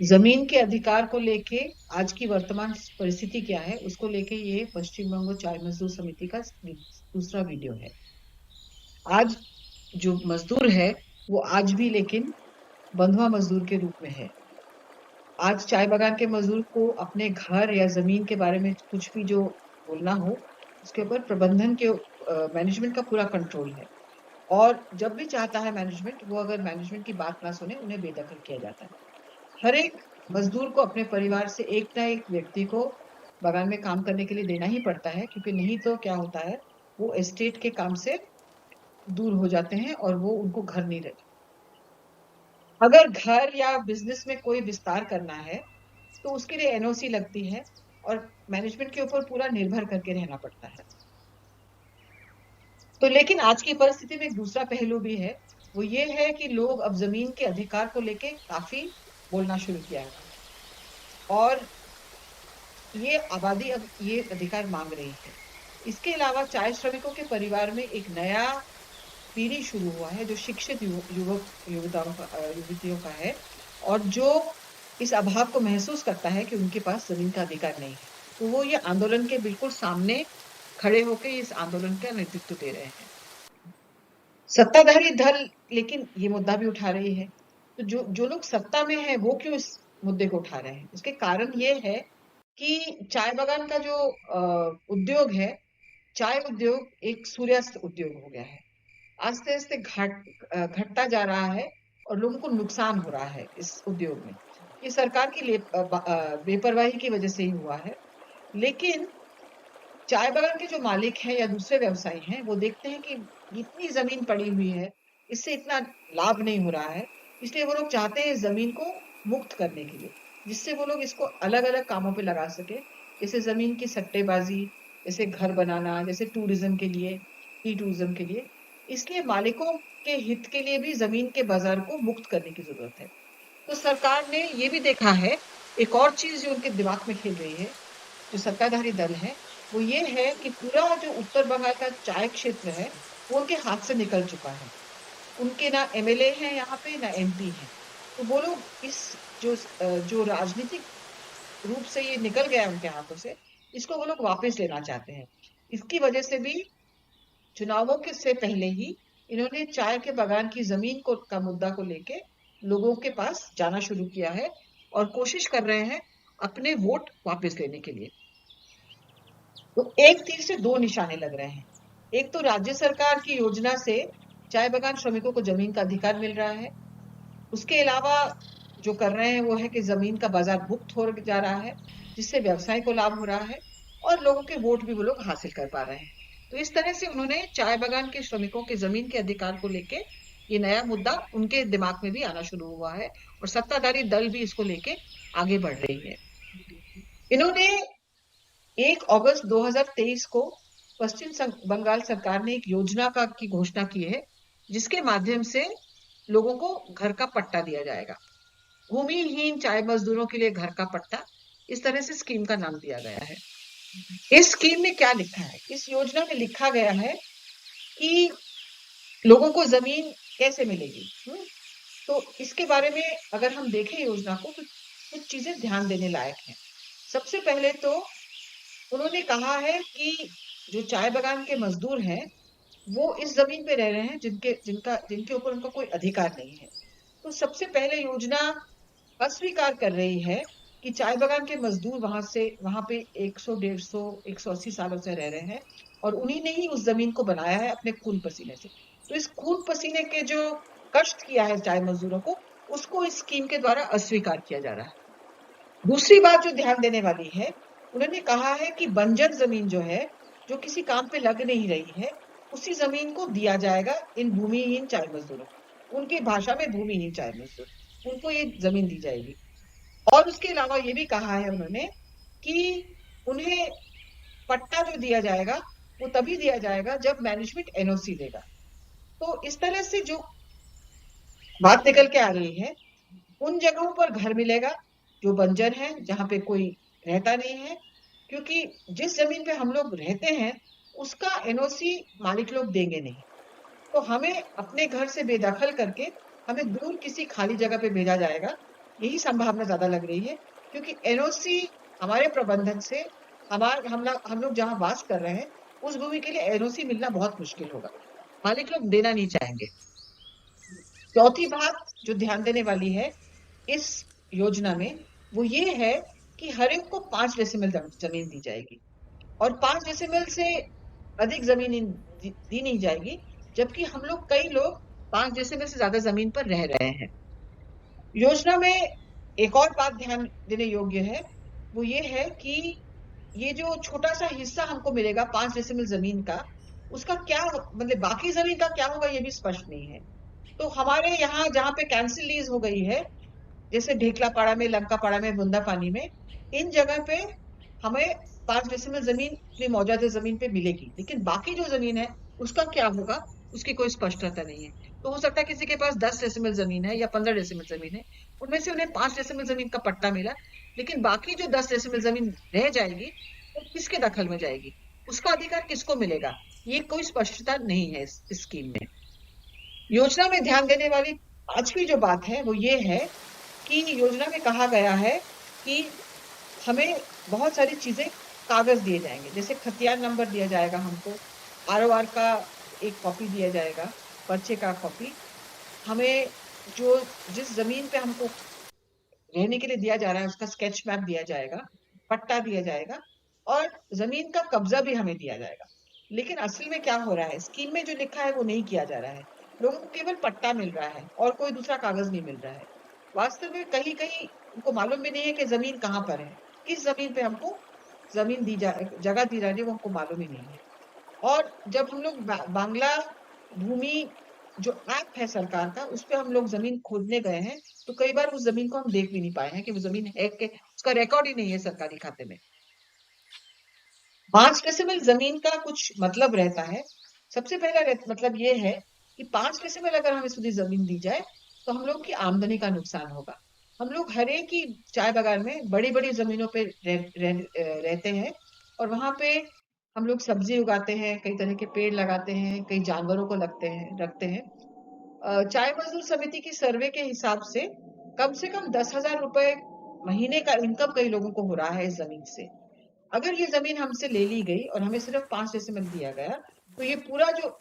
जमीन के अधिकार को लेके आज की वर्तमान परिस्थिति क्या है उसको लेके ये पश्चिम बंग चाय मजदूर समिति का दूसरा वीडियो है। आज जो मजदूर है वो आज भी लेकिन बंधुआ मजदूर के रूप में है। आज चाय बागान के मजदूर को अपने घर या जमीन के बारे में कुछ भी जो बोलना हो उसके ऊपर प्रबंधन के मैनेजमेंट का पूरा कंट्रोल है। और जब भी चाहता है मैनेजमेंट, वो अगर मैनेजमेंट की बात ना सुने उन्हें बेदखल किया जाता है। हर एक मजदूर को अपने परिवार से एक ना एक व्यक्ति को बागान में काम करने के लिए देना ही पड़ता है, क्योंकि नहीं तो क्या होता है, वो एस्टेट के काम से दूर हो जाते हैं और वो उनको घर नहीं रहते। अगर घर या बिजनेस में कोई विस्तार करना है तो उसके लिए एनओसी लगती है और मैनेजमेंट के ऊपर पूरा निर्भर करके रहना पड़ता है। तो लेकिन आज की परिस्थिति में एक दूसरा पहलू भी है, वो ये है कि लोग अब जमीन के अधिकार को लेके काफी बोलना शुरू किया है और ये आबादी अब ये अधिकार मांग रही है। इसके अलावा चाय श्रमिकों के परिवार में एक नया पीढ़ी शुरू हुआ है जो शिक्षित युवक युवतियों का है और जो इस अभाव को महसूस करता है कि उनके पास जमीन का अधिकार नहीं है। तो वो ये आंदोलन के बिल्कुल सामने खड़े होकर इस आंदोलन का नेतृत्व दे रहे हैं। सत्ताधारी दल लेकिन ये मुद्दा भी उठा रही है। तो जो जो लोग सत्ता में है वो क्यों इस मुद्दे को उठा रहे हैं? इसके कारण ये है कि चाय बागान का जो उद्योग है, चाय उद्योग एक सूर्यास्त उद्योग हो गया है। आस्ते आस्ते घटता जा रहा है और लोगों को नुकसान हो रहा है इस उद्योग में। ये सरकार की बेपरवाही की वजह से ही हुआ है। लेकिन चाय बागान के जो मालिक हैं या दूसरे व्यवसायी हैं, वो देखते हैं कि इतनी जमीन पड़ी हुई है, इससे इतना लाभ नहीं हो रहा है, इसलिए वो लोग चाहते हैं इस जमीन को मुक्त करने के लिए, जिससे वो लोग इसको अलग अलग कामों पे लगा सके, जैसे जमीन की सट्टेबाजी, जैसे घर बनाना, जैसे टूरिज्म के लिए, ई टूरिज्म के लिए। इसलिए मालिकों के हित के लिए भी जमीन के बाजार को मुक्त करने की जरूरत है। तो सरकार ने ये भी देखा है, एक और चीज जो उनके दिमाग में खेल रही है, जो सत्ताधारी दल है, वो ये है कि पूरा जो उत्तर बंगाल का चाय क्षेत्र है वो उनके हाथ से निकल चुका है। उनके ना एमएलए हैं यहाँ पे, ना एमपी हैं। तो वो लोग इस जो राजनीतिक रूप से ये निकल गया उनके हाथों से, इसको वो लोग वापस लेना चाहते हैं। इसकी वजह से भी चुनावों के से पहले ही इन्होंने चाय के बागान की जमीन को का मुद्दा को लेके लोगों के पास जाना शुरू किया है और कोशिश कर रहे हैं अपने वोट वापस लेने के लिए। तो एक तीर से दो निशाने लग रहे हैं। एक तो राज्य सरकार की योजना से चाय बागान श्रमिकों को जमीन का अधिकार मिल रहा है। उसके अलावा जो कर रहे हैं वो है कि जमीन का बाजार मुक्त हो जा रहा है, जिससे व्यवसाय को लाभ हो रहा है और लोगों के वोट भी वो लोग हासिल कर पा रहे हैं। तो इस तरह से उन्होंने चाय बागान के श्रमिकों के जमीन के अधिकार को लेके ये नया मुद्दा उनके दिमाग में भी आना शुरू हुआ है और सत्ताधारी दल भी इसको लेके आगे बढ़ रही है। इन्होंने 1 अगस्त 2023 को पश्चिम बंगाल सरकार ने एक योजना की घोषणा की है, जिसके माध्यम से लोगों को घर का पट्टा दिया जाएगा। भूमिहीन चाय मजदूरों के लिए घर का पट्टा, इस तरह से स्कीम का नाम दिया गया है। इस स्कीम में क्या लिखा है? इस योजना में लिखा गया है कि लोगों को जमीन कैसे मिलेगी। तो इसके बारे में अगर हम देखें योजना को तो कुछ चीजें ध्यान देने लायक हैं। सबसे पहले तो उन्होंने कहा है कि जो चाय बागान के मजदूर हैं वो इस जमीन पे रह रहे हैं जिनके ऊपर उनका कोई अधिकार नहीं है। तो सबसे पहले योजना अस्वीकार कर रही है कि चाय बागान के मजदूर वहां पे 100 150 180 सालों से रह रहे हैं और उन्हीं ने ही उस जमीन को बनाया है अपने खून पसीने से। तो इस खून पसीने के जो कष्ट किया है चाय मजदूरों को, उसको इस स्कीम के द्वारा अस्वीकार किया जा रहा है। दूसरी बात जो ध्यान देने वाली है, उन्होंने कहा है कि बंजर जमीन जो है, जो किसी काम पे लग नहीं रही है, उसी जमीन को दिया जाएगा इन भूमिहीन चाय मजदूरों को। उनकी भाषा में भूमिहीन चाय मजदूर, उनको ये जमीन दी जाएगी। और उसके अलावा ये भी कहा है उन्होंने कि उन्हें पट्टा जो दिया जाएगा वो तभी दिया जाएगा जब मैनेजमेंट एनओसी देगा। तो इस तरह से जो बात निकल के आ रही है, उन जगहों पर घर मिलेगा जो बंजर है, जहां पे कोई रहता नहीं है, क्योंकि जिस जमीन पे हम लोग रहते हैं उसका एनओसी मालिक लोग देंगे नहीं। तो हमें अपने घर से बेदखल करके हमें दूर किसी खाली जगह पे भेजा जाएगा यही संभावना ज्यादा लग रही है, क्योंकि एनओसी हमारे प्रबंधन से हम लोग जहाँ वास कर रहे हैं उस भूमि के लिए एनओसी मिलना बहुत मुश्किल होगा। मालिक लोग देना नहीं चाहेंगे। चौथी बात जो ध्यान देने वाली है इस योजना में, वो ये है कि हर एक को 5 डेसिमल जमीन दी जाएगी, और 5 डेसिमल से अधिक जमीन दी नहीं जाएगी, जबकि हम लोग कई लोग 5 डेसिमल से ज्यादा जमीन पर रह रहे हैं। योजना में एक और बात ध्यान देने योग्य है, वो ये है कि ये जो छोटा सा हिस्सा हमको मिलेगा 5 डेसिमल जमीन का, उसका क्या मतलब बाकी जमीन का क्या होगा ये भी स्पष्ट नहीं है। तो हमारे यहाँ जहाँ पे कैंसिल लीज हो गई है, जैसे ढेकलापाड़ा में, लंकापाड़ा में, बुंदापानी में, इन जगह पे हमें 5 डेसिमल जमीन अपनी मौजूदा जमीन पे मिलेगी, लेकिन बाकी जो जमीन है उसका क्या होगा उसकी कोई स्पष्टता नहीं है। तो हो सकता है किसी के पास 10 डेसिमल जमीन है या 15 डेसिमल जमीन है, उनमें से उन्हें 5 डेसिमल जमीन का पट्टा मिला, लेकिन बाकी जो 10 डेसिमल जमीन रह जाएगी वो किसके दखल में जाएगी, उसका अधिकार किसको मिलेगा, ये कोई स्पष्टता नहीं है इस स्कीम में। योजना में ध्यान देने वाली पांचवी जो बात है वो ये है कि योजना में कहा गया है कि हमें बहुत सारी चीजें कागज दिए जाएंगे, जैसे खतियान नंबर दिया जाएगा हमको, आरओआर का एक कॉपी दिया जाएगा, पर्चे का कॉपी, हमें जो जिस जमीन पे हमको रहने के लिए दिया जा रहा है उसका स्केच मैप दिया जाएगा, पट्टा दिया जाएगा, और जमीन का कब्जा भी हमें दिया जाएगा। लेकिन असल में क्या हो रहा है, स्कीम में जो लिखा है वो नहीं किया जा रहा है, लोगों को केवल पट्टा मिल रहा है और कोई दूसरा कागज नहीं मिल रहा है। वास्तव में कहीं कहीं उनको मालूम भी नहीं है कि जमीन कहाँ पर है, किस जमीन पे हमको जगह दी जा रही है वो हमको मालूम ही नहीं है। और जब हम लोग बांग्ला भूमि जो ऐप है सरकार का, उस पे हम लोग जमीन खोदने गए हैं, तो कई बार उस जमीन को हम देख भी नहीं पाए हैं कि वो जमीन है कि उसका रिकॉर्ड ही नहीं है सरकारी खाते में। 5 डेसिमल जमीन का कुछ मतलब रहता है। सबसे पहला मतलब ये है कि 5 डेसिमल अगर हमें સુધી जमीन दी जाए तो हम लोग की आमदनी का नुकसान होगा। हम लोग हर एक की चाय बागान में बड़ी बड़ी जमीनों पे रहते हैं, और वहां पे हम लोग सब्जी उगाते हैं, कई तरह के पेड़ लगाते हैं, कई जानवरों को रखते हैं। चाय मजदूर समिति की सर्वे के हिसाब से कम 10,000 रुपए महीने का इनकम कई लोगों को हो रहा है इस जमीन से। अगर ये जमीन हमसे ले ली गई और हमें सिर्फ 5 डेसिमल दिया गया, तो ये पूरा जो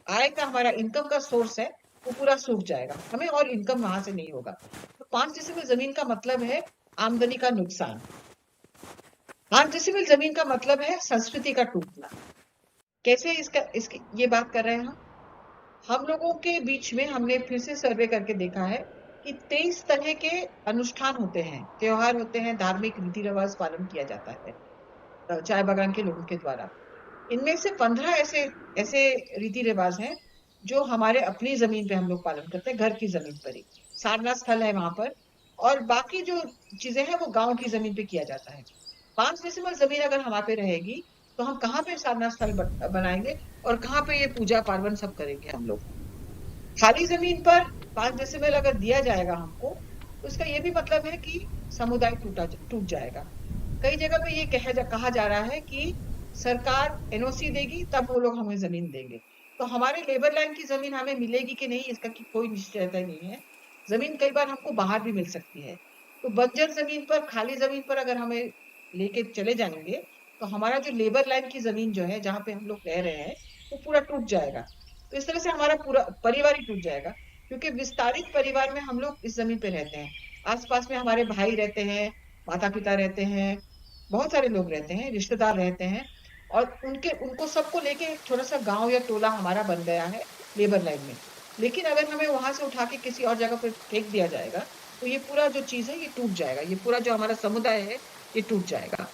आय का हमारा इनकम का सोर्स है वो पूरा सूख जाएगा, हमें और इनकम वहां से नहीं होगा। तो 5 डेसिमल जमीन का मतलब है आमदनी का नुकसान। 5 डेसिमल जमीन का मतलब है संस्कृति का टूटना। कैसे इसकी ये बात कर रहे हैं हम लोगों के बीच में हमने फिर से सर्वे करके देखा है कि 23 तरह के अनुष्ठान होते हैं, त्योहार होते हैं, धार्मिक रीति रिवाज पालन किया जाता है चाय बागान के लोगों के द्वारा। इनमें से 15 ऐसे ऐसे रीति रिवाज हैं जो हमारे अपनी जमीन पे हम लोग पालन करते हैं, घर की जमीन पर ही, सारनाथ स्थल है वहां पर, और बाकी जो चीजें हैं वो गांव की जमीन पे किया जाता है। 5 डेसिमल जमीन अगर हमारे पे रहेगी तो हम कहाँ पे सारनाथ स्थल बनाएंगे, और कहाँ पे ये पूजा पार्वण सब करेंगे हम लोग। खाली जमीन पर 5 डेसिमल अगर दिया जाएगा हमको, तो इसका ये भी मतलब है कि समुदाय टूट जाएगा। कई जगह पे ये कहा जा रहा है कि सरकार एनओसी देगी तब वो लोग हमें जमीन देंगे, तो हमारे लेबर लाइन की जमीन हमें मिलेगी कि नहीं इसका कोई निश्चयता नहीं है। जमीन कई बार हमको बाहर भी मिल सकती है। तो बंजर जमीन पर, खाली जमीन पर अगर हमें लेके चले जाएंगे, तो हमारा जो लेबर लाइन की जमीन जो है जहाँ पे हम लोग रह रहे हैं वो पूरा टूट जाएगा। तो इस तरह से हमारा पूरा परिवार ही टूट जाएगा, क्योंकि विस्तारित परिवार में हम लोग इस जमीन पे रहते हैं, आसपास में हमारे भाई रहते हैं, माता पिता रहते हैं, बहुत सारे लोग रहते हैं, रिश्तेदार रहते हैं, और उनको सबको लेके एक छोटा सा गांव या टोला हमारा बन गया है लेबर लाइन में। लेकिन अगर हमें वहां से उठा के किसी और जगह पर फेंक दिया जाएगा, तो ये पूरा जो चीज है ये टूट जाएगा, ये पूरा जो हमारा समुदाय है ये टूट जाएगा।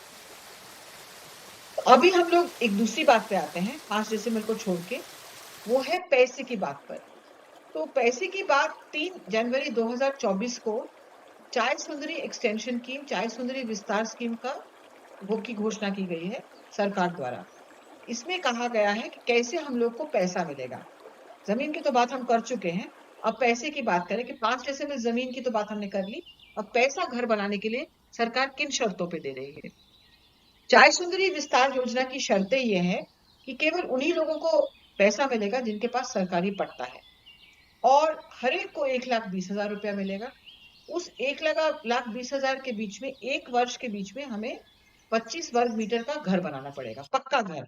अभी हम लोग एक दूसरी बात पे आते हैं 5 डेसिमल को छोड़ के, वो है पैसे की बात पर। तो पैसे की बात 3 जनवरी 2024 को चाय सुंदरी एक्सटेंशन स्कीम, चाय सुंदरी विस्तार स्कीम की घोषणा की गई है सरकार द्वारा। इसमें कहा गया है कि कैसे हम लोग को पैसा मिलेगा। जमीन की तो बात हम कर चुके हैं, अब पैसे की बात करें कि 5 डेसिमल जमीन की तो बात हमने कर ली, अब पैसा घर बनाने के लिए सरकार किन शर्तों पे दे रही है। चाय सुंदरी विस्तार योजना की शर्तें ये हैं कि केवल उन्हीं लोगों को पैसा मिलेगा जिनके पास सरकारी पट्टा है, और हर एक को 1,20,000 रुपया मिलेगा। उस 1,20,000 के बीच में 1 वर्ष के बीच में हमें 25 वर्ग मीटर का घर बनाना पड़ेगा, पक्का घर।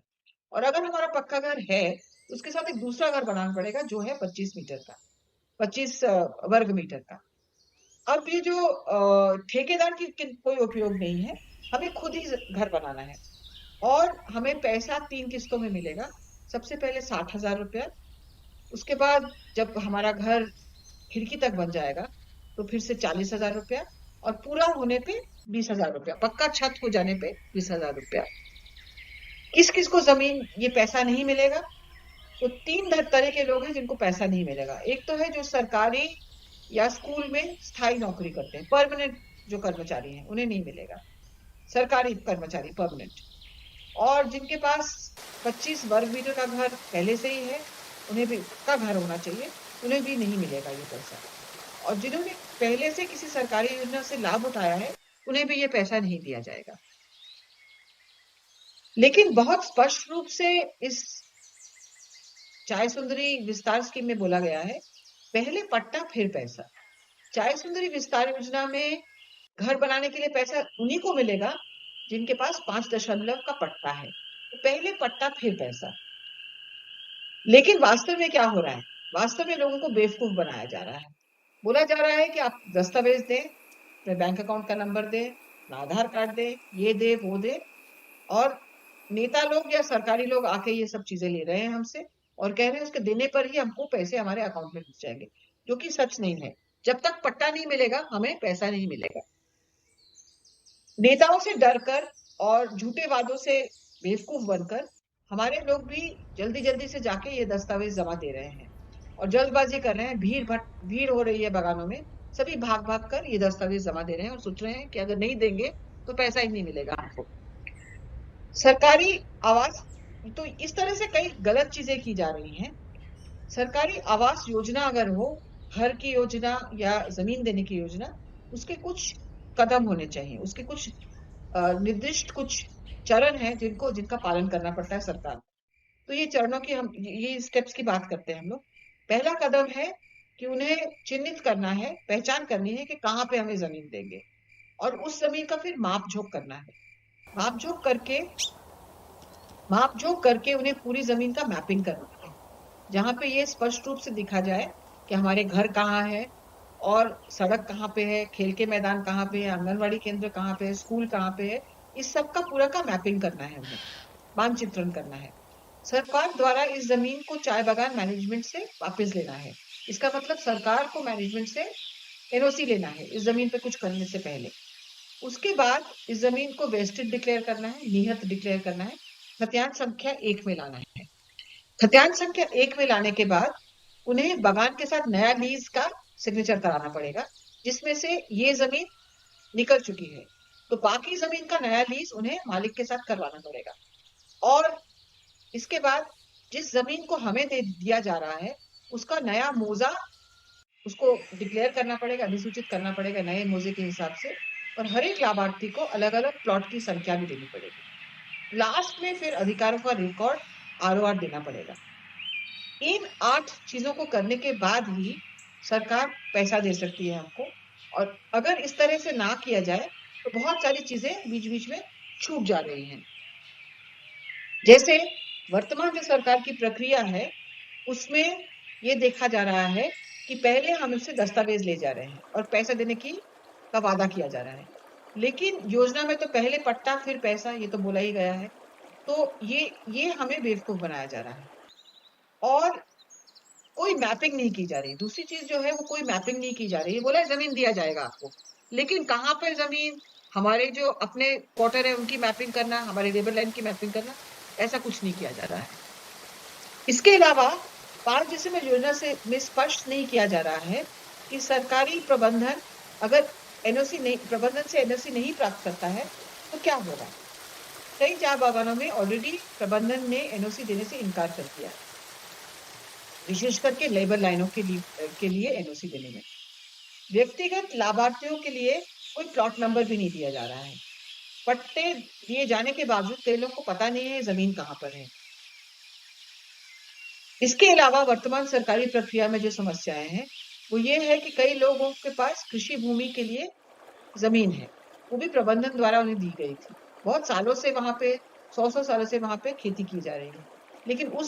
और अगर हमारा पक्का घर है, उसके साथ एक दूसरा घर बनाना पड़ेगा जो है 25 मीटर का, 25 वर्ग मीटर का। अब ये जो ठेकेदार की कोई उपयोग नहीं है, हमें खुद ही घर बनाना है। और हमें पैसा 3 किस्तों में मिलेगा। सबसे पहले 60,000 रुपया, उसके बाद जब हमारा घर खिड़की तक बन जाएगा तो फिर से 40,000 रुपया, और पूरा होने पे 20,000 रुपया, पक्का छत हो जाने पे 20,000 रुपया। किस किस को जमीन ये पैसा नहीं मिलेगा? तो 3 तरह के लोग हैं जिनको पैसा नहीं मिलेगा। एक तो है जो सरकारी या स्कूल में स्थायी नौकरी करते हैं, परमानेंट जो कर्मचारी हैं, उन्हें नहीं मिलेगा, सरकारी कर्मचारी परमानेंट। और जिनके पास 25 वर्ग मीटर का घर पहले से ही है, उन्हें भी पक्का घर होना चाहिए, उन्हें भी नहीं मिलेगा ये पैसा। और जिन्होंने पहले से किसी सरकारी योजना से लाभ उठाया है, उन्हें भी ये पैसा नहीं दिया जाएगा। लेकिन बहुत स्पष्ट रूप से इस चाय सुंदरी विस्तार स्कीम में बोला गया है, पहले पट्टा फिर पैसा। चाय सुंदरी विस्तार योजना में घर बनाने के लिए पैसा उन्हीं को मिलेगा जिनके पास 5 का पट्टा है। तो पहले पट्टा फिर पैसा। लेकिन वास्तव में क्या हो रहा है? वास्तव में लोगों को बेवकूफ बनाया जा रहा है। बोला जा रहा है कि आप दस्तावेज दें, अपने बैंक अकाउंट का नंबर दें, अपना आधार कार्ड दें, ये दे वो दे, और नेता लोग या सरकारी लोग आके ये सब चीजें ले रहे हैं हमसे और कह रहे हैं उसके देने पर ही हमको पैसे हमारे अकाउंट में घुस जाएंगे, जो कि सच नहीं है। जब तक पट्टा नहीं मिलेगा हमें पैसा नहीं मिलेगा। नेताओं से डरकर और झूठे वादों से बेवकूफ बनकर हमारे लोग भी जल्दी जल्दी से जाके ये दस्तावेज जमा दे रहे हैं और जल्दबाजी कर रहे हैं। भीड़ हो रही है बगानों में, सभी भाग भाग कर ये दस्तावेज जमा दे रहे हैं और सोच रहे हैं कि अगर नहीं देंगे तो पैसा ही नहीं मिलेगा हमको। सरकारी आवास, तो इस तरह से कई गलत चीजें की जा रही हैं। सरकारी आवास योजना अगर हो, घर की योजना या जमीन देने की योजना, उसके कुछ कदम होने चाहिए, उसके कुछ निर्दिष्ट कुछ चरण हैं जिनका पालन करना पड़ता है सरकार को। तो ये चरणों की हम ये स्टेप्स की बात करते हैं हम लोग। पहला कदम है कि उन्हें चिन्हित करना है, पहचान करनी है कि कहाँ पे हमें जमीन देंगे, और उस जमीन का फिर मापजोख करना है। मापजोख करके उन्हें पूरी जमीन का मैपिंग करना है, जहां पे ये स्पष्ट रूप से दिखा जाए कि हमारे घर कहाँ है और सड़क कहाँ पे है, खेल के मैदान कहाँ पे है, आंगनवाड़ी केंद्र कहाँ पे है, स्कूल कहाँ पे है। इस सब का पूरा का मैपिंग करना है, हमें मानचित्रण करना है। सरकार द्वारा इस जमीन को चाय बागान मैनेजमेंट से वापस लेना है। इसका मतलब सरकार को मैनेजमेंट से एनओसी लेना है इस जमीन पे कुछ करने से पहले। उसके बाद इस जमीन को वेस्टेड डिक्लेयर करना है, निहत डिक्लेयर करना है, खतियान संख्या 1 में लाना है। खतियान संख्या 1 में लाने के बाद उन्हें बगान के साथ नया लीज का सिग्नेचर कराना पड़ेगा, जिसमें से ये जमीन निकल चुकी है। तो बाकी जमीन का नया लीज उन्हें मालिक के साथ करवाना पड़ेगा। और इसके बाद जिस जमीन को हमें दे दिया जा रहा है, उसका नया मोजा उसको डिक्लेयर करना पड़ेगा, अधिसूचित करना पड़ेगा नए मोजे के हिसाब से। और हर एक लाभार्थी को अलग अलग प्लॉट की संख्या भी देनी पड़ेगी। लास्ट में फिर अधिकारों का रिकॉर्ड आरओआर देना पड़ेगा। इन 8 चीजों को करने के बाद ही सरकार पैसा दे सकती है हमको। और अगर इस तरह से ना किया जाए तो बहुत सारी चीजें बीच बीच में छूट जा रही हैं। जैसे वर्तमान जो सरकार की प्रक्रिया है, उसमें ये देखा जा रहा है कि पहले हम उससे दस्तावेज ले जा रहे हैं और पैसा देने का वादा किया जा रहा है। लेकिन योजना में तो पहले पट्टा फिर पैसा, ये तो बोला ही गया है। तो ये हमें बेवकूफ बनाया जा रहा है और कोई मैपिंग नहीं की जा रही। दूसरी चीज जो है वो कोई मैपिंग नहीं की जा रही है। बोला है जमीन दिया जाएगा आपको, लेकिन कहाँ पर जमीन, हमारे जो अपने क्वार्टर है उनकी मैपिंग करना, हमारे लेबर लाइन की मैपिंग करना, ऐसा कुछ नहीं किया जा रहा है। इसके अलावा 5 दिसंबर योजना से में स्पष्ट नहीं किया जा रहा है कि सरकारी प्रबंधन अगर प्रबंधन से एनओसी नहीं प्राप्त करता है तो क्या होगा। कई चाय बागानों में ऑलरेडी प्रबंधन ने एनओसी देने से इनकार कर दिया, विशेष करके लेबर लाइनों के लिए एनओसी देने में। व्यक्तिगत लाभार्थियों के लिए कोई प्लॉट नंबर भी नहीं दिया जा रहा है। पट्टे दिए जाने के बावजूद कई लोगों को पता नहीं है जमीन कहाँ पर है। इसके अलावा वर्तमान सरकारी प्रक्रिया में जो समस्याएं हैं वो ये है कि कई लोगों के पास कृषि भूमि के लिए जमीन है, वो भी प्रबंधन द्वारा उन्हें दी गई थी। बहुत सालों से वहां पे 100 सालों से वहां पे खेती की जा रही है, लेकिन वो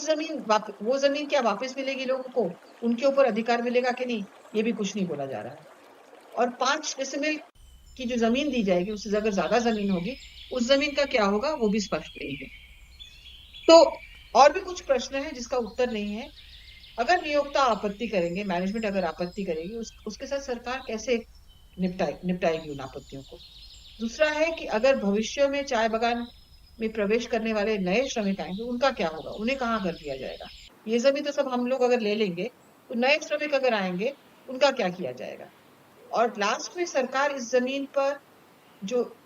जमीन क्या वापस मिलेगी लोगों को, उनके ऊपर अधिकार मिलेगा कि नहीं, ये भी कुछ नहीं बोला जा रहा है। और 5 डेसिमल की जो जमीन दी जाएगी, उससे अगर ज्यादा जमीन होगी, उस जमीन का क्या होगा वो भी स्पष्ट नहीं है। तो और भी कुछ प्रश्न है जिसका उत्तर नहीं है। अगर नियोक्ता आपत्ति करेंगे, मैनेजमेंट अगर आपत्ति करेगी, उसके साथ सरकार कैसे निपटाएगी उन आपत्तियों को। दूसरा है कि अगर भविष्य में चाय बागान में प्रवेश करने वाले नए श्रमिक आएंगे, उनका क्या होगा, उन्हें कहाँ कर दिया जाएगा। ये जमीन तो सब हम लोग अगर ले लेंगे, तो नए श्रमिक अगर आएंगे, उनका क्या किया जाएगा। और लास्ट में सरकार इस जमीन पर जो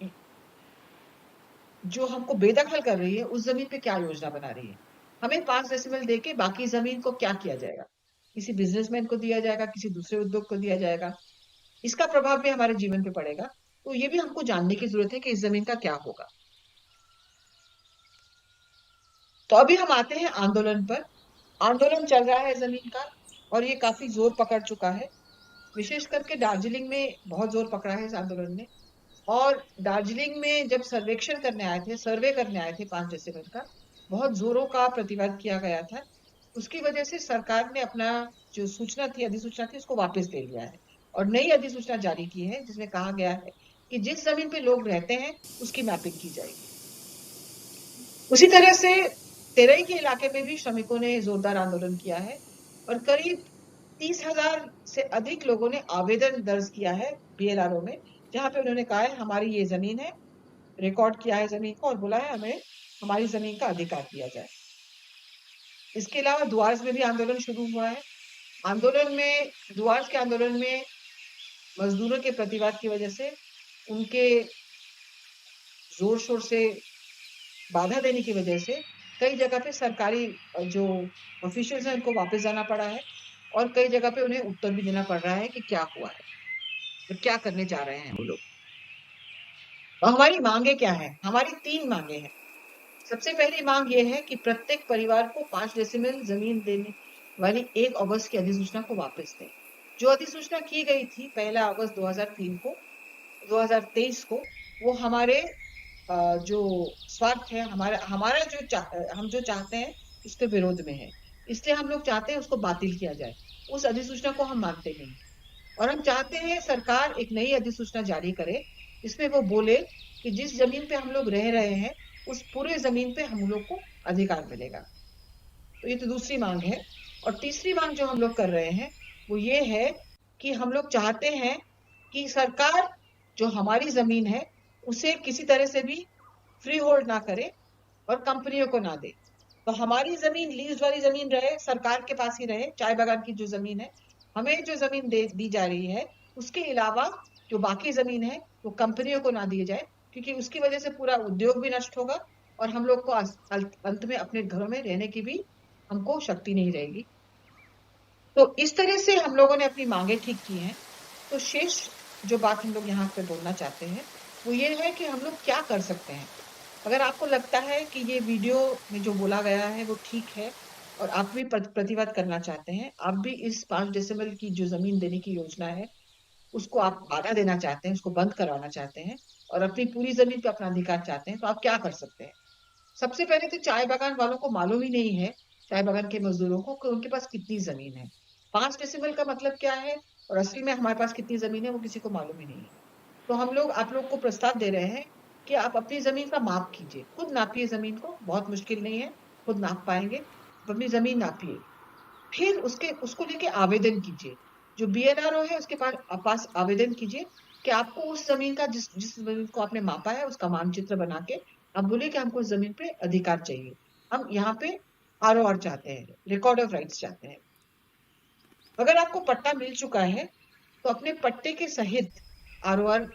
जो हमको बेदखल कर रही है, उस जमीन पे क्या योजना बना रही है। हमें 5 डेसिमल देके बाकी जमीन को क्या किया जाएगा, किसी बिजनेसमैन को दिया जाएगा, किसी दूसरे उद्योग को दिया जाएगा। इसका प्रभाव भी हमारे जीवन पे पड़ेगा। तो ये भी हमको जानने की जरूरत है कि इस जमीन का क्या होगा। तो अभी हम आते हैं आंदोलन पर। आंदोलन चल रहा है जमीन का, और ये काफी जोर पकड़ चुका है। विशेष करके दार्जिलिंग में बहुत जोर पकड़ा है इस आंदोलन ने। और दार्जिलिंग में जब सर्वे करने आए थे 5 डेसिमल का, बहुत जोरों का प्रतिवाद किया गया था। उसकी वजह से सरकार ने अपना जो अधिसूचना थी, उसको वापस ले लिया है और नई अधिसूचना जारी की है, जिसमें कहा गया है कि जिस जमीन पे लोग रहते हैं उसकी मैपिंग की जाएगी। उसी तरह से तेरई के इलाके में भी श्रमिकों ने जोरदार आंदोलन किया है और करीब 30,000 से अधिक लोगों ने आवेदन दर्ज किया है बीएलआरओ में, जहां पे उन्होंने कहा है हमारी ये जमीन है, रिकॉर्ड किया है जमीन को और बोला है हमें हमारी जमीन का अधिकार दिया जाए। इसके अलावा द्वारस में भी आंदोलन शुरू हुआ है। द्वारस के आंदोलन में मजदूरों के प्रतिवाद की वजह से, उनके जोर शोर से बाधा देने की वजह से कई जगह पे सरकारी जो ऑफिशियल्स हैं उनको वापस जाना पड़ा है, और कई जगह पे उन्हें उत्तर भी देना पड़ रहा है कि क्या हुआ है और क्या करने जा रहे हैं वो लोग। तो हमारी मांगे क्या है। हमारी 3 मांगे हैं। सबसे पहली मांग ये है कि प्रत्येक परिवार को 5 डेसिमल जमीन देने वाली 1 अगस्त की अधिसूचना को वापस दें। जो अधिसूचना की गई थी 1 अगस्त 2023 को, वो हमारे जो स्वार्थ है, हमारा हम जो चाहते हैं उसके विरोध में है। इसलिए हम लोग चाहते हैं उसको बातिल किया जाए। उस अधिसूचना को हम मानते नहीं, और हम चाहते हैं सरकार एक नई अधिसूचना जारी करे, इसमें वो बोले कि जिस जमीन पे हम लोग रह रहे हैं, उस पूरे जमीन पे हम लोग को अधिकार मिलेगा। तो ये तो दूसरी मांग है। और तीसरी मांग जो हम लोग कर रहे हैं वो ये है कि हम लोग चाहते हैं कि सरकार जो हमारी जमीन है उसे किसी तरह से भी फ्री होल्ड ना करे और कंपनियों को ना दे। तो हमारी जमीन लीज वाली जमीन रहे, सरकार के पास ही रहे। चाय बागान की जो जमीन है, हमें जो जमीन दी जा रही है, उसके अलावा जो बाकी जमीन है वो कंपनियों को ना दी जाए, क्योंकि उसकी वजह से पूरा उद्योग भी नष्ट होगा और हम लोग को अंत में अपने घरों में रहने की भी हमको शक्ति नहीं रहेगी। तो इस तरह से हम लोगों ने अपनी मांगे ठीक की हैं। तो शेष जो बात हम लोग यहाँ पे बोलना चाहते हैं वो ये है कि हम लोग क्या कर सकते हैं। अगर आपको लगता है कि ये वीडियो में जो बोला गया है वो ठीक है और आप भी प्रतिवाद करना चाहते हैं, आप भी इस 5 डेसिमल की जो जमीन देने की योजना है उसको आप बाधा देना चाहते हैं, उसको बंद करवाना चाहते हैं और अपनी पूरी जमीन पे अपना अधिकार चाहते हैं, तो आप क्या कर सकते हैं। सबसे पहले तो चाय बागान वालों को मालूम ही नहीं है, चाय बागान के मजदूरों को, कि उनके पास कितनी जमीन है। 5 डेसिमल का मतलब क्या है और असली में हमारे पास कितनी जमीन है वो किसी को मालूम ही नहीं है। तो हम लोग आप लोग को प्रस्ताव दे रहे हैं कि आप अपनी जमीन का माप कीजिए, खुद नापिए जमीन को, बहुत मुश्किल नहीं है, खुद नाप पाएंगे। आप अपनी जमीन नापिए, फिर उसको लेके आवेदन कीजिए। जो बीएलआरओ है उसके पास आवेदन कीजिए कि आपको उस जमीन का जिस जमीन को आपने मापा है उसका मानचित्र बना के आप बोले कि हमको उस जमीन पे अधिकार चाहिए, हम यहाँ पे आरओआर चाहते हैं, रिकॉर्ड ऑफ राइट्स चाहते हैं। अगर आपको पट्टा मिल चुका है तो अपने पट्टे के सहित आरओआर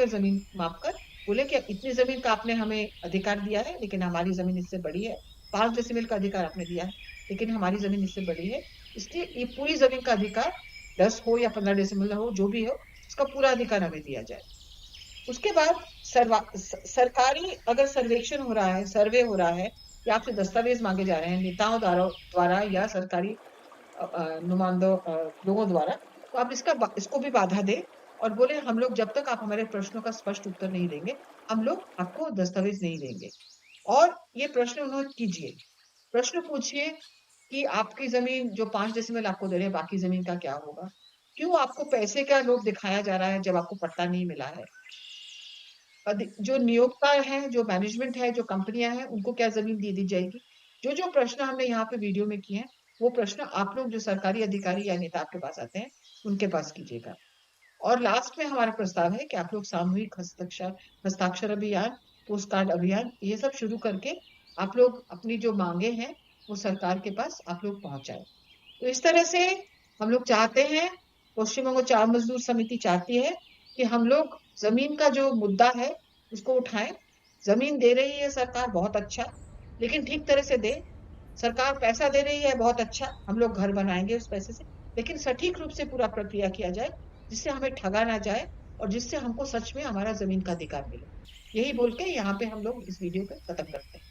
जमीन माप कर बोले कि इतनी जमीन का आपने हमें अधिकार दिया है, लेकिन हमारी जमीन इससे बड़ी है। 5 डेसिमल का अधिकार आपने दिया है, लेकिन हमारी जमीन इससे बड़ी है, इसलिए ये पूरी जमीन का अधिकार 10 हो या 15 डेसिमल हो, जो भी हो, उसका पूरा अधिकार हमें दिया जाए। उसके बाद सरकारी अगर सर्वेक्षण हो रहा है, सर्वे हो रहा है या आपसे दस्तावेज मांगे जा रहे हैं नेताओं द्वारा या सरकारी नुमाइंदों लोगों द्वारा, तो तो आप इसको भी बाधा दें और बोले हम लोग जब तक आप हमारे प्रश्नों का स्पष्ट उत्तर नहीं देंगे, हम लोग आपको दस्तावेज नहीं देंगे। और ये प्रश्न उन्होंने कीजिए, प्रश्न पूछिए कि आपकी जमीन जो 5 डेसिमल आपको दे रहे हैं, बाकी जमीन का क्या होगा? क्यों आपको पैसे का लोभ दिखाया जा रहा है जब आपको पट्टा नहीं मिला है? जो नियोक्ता है, जो मैनेजमेंट है, जो कंपनियां हैं, उनको क्या जमीन दे दी जाएगी? जो प्रश्न हमने यहाँ पे वीडियो में किए हैं, वो प्रश्न आप लोग जो सरकारी अधिकारी या नेता आपके पास आते हैं, उनके पास कीजिएगा। और लास्ट में हमारा प्रस्ताव है कि आप लोग सामूहिक हस्ताक्षर अभियान, पोस्ट कार्ड अभियान, ये सब शुरू करके आप लोग अपनी जो मांगे हैं वो सरकार के पास आप लोग पहुंचाएं। तो इस तरह से हम लोग चाहते हैं, पश्चिम बंगाल चार मजदूर समिति चाहती है कि हम लोग जमीन का जो मुद्दा है उसको उठाएं। जमीन दे रही है सरकार, बहुत अच्छा, लेकिन ठीक तरह से दे। सरकार पैसा दे रही है, बहुत अच्छा, हम लोग घर बनाएंगे उस पैसे से, लेकिन सटीक रूप से पूरा प्रक्रिया किया जाए जिससे हमें ठगा ना जाए और जिससे हमको सच में हमारा जमीन का अधिकार मिले। यही बोल के यहाँ पे हम लोग इस वीडियो पे खत्म करते हैं।